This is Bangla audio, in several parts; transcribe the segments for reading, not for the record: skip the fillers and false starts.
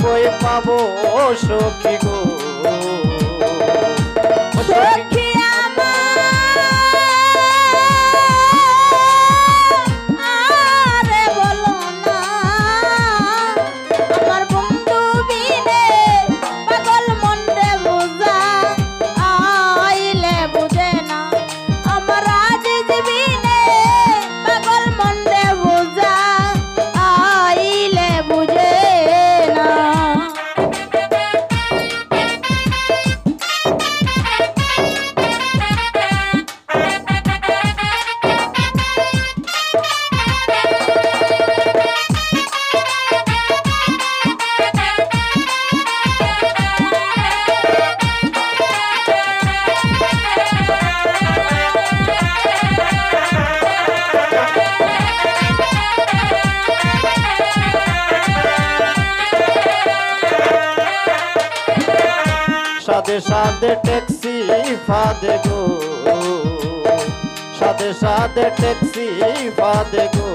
কই পাবো সখী গো সখী সাদে সাদে ট্যাক্সি ফাদে গো সাদে সাদে ট্যাক্সি ফাদে গো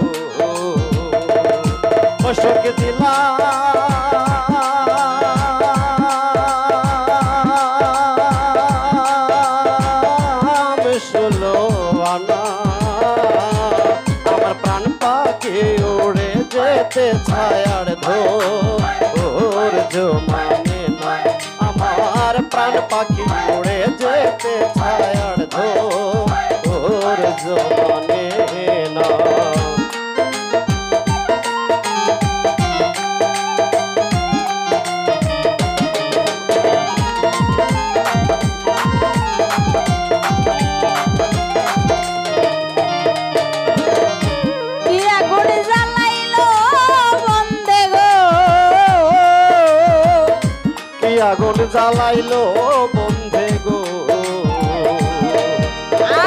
অশোক দিলাম 16 আনা আমার প্রাণ পাখি উড়ে যেতে ছায়ার ধোর জমানে না আমার প্রাণ পাখি উড়ে যেতে ছায়ার ধোর জমানে না আগুন জ্বালাইলো বন্ধে গো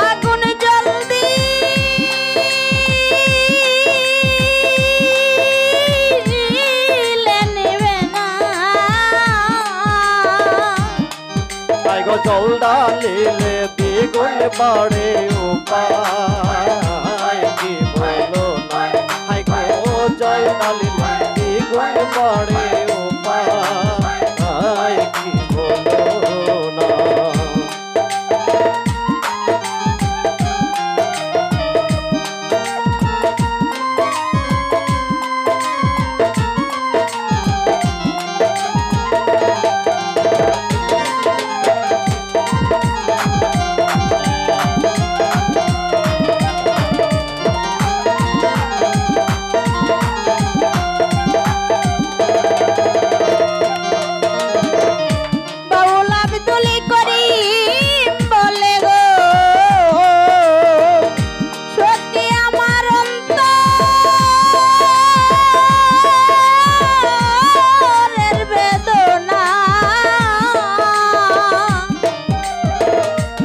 আগুন জলদি নেবে না তাই গো জল ডালিলে দ্বিগুণ বাড়ে উপায় কি বলো না হাই গো জল ডালিলে দ্বিগুণ বাড়ে উপায় কি বলো না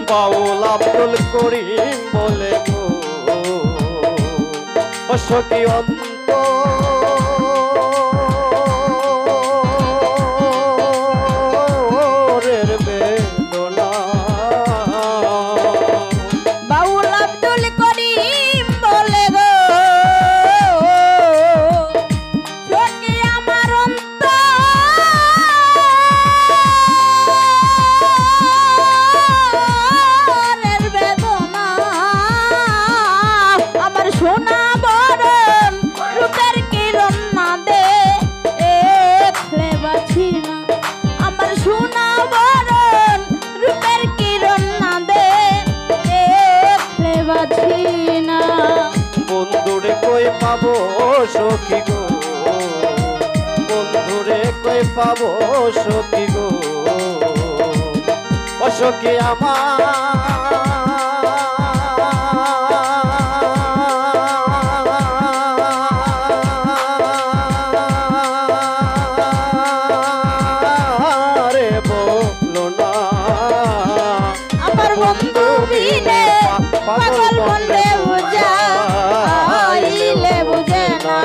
বাউল আব্দুল করিম বলে গো অশোকী অন্তরের বেদনা বাউল আব্দুল করিম বলে গো সখী আমার অন্তরের বেদনা আমার সোনা বরণ রূপের কিরণ না দে দেখলে বাছি না আমার সোনা বরণ রূপের কিরণ না দে দেখলে বাছি না বন্ধুরে কই পাবো সখী গো বন্ধুরে কই পাবো সখী গো অসখী আমার বলো না আমার বন্ধু বিনে পাগল মনে বুঝাইলে বুঝে না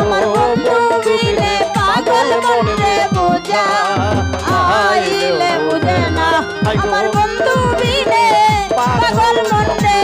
আমার বন্ধু বিনে পাগল মনে বুঝাইলে বুঝে না আমার বন্ধু বিনে পাগল মনে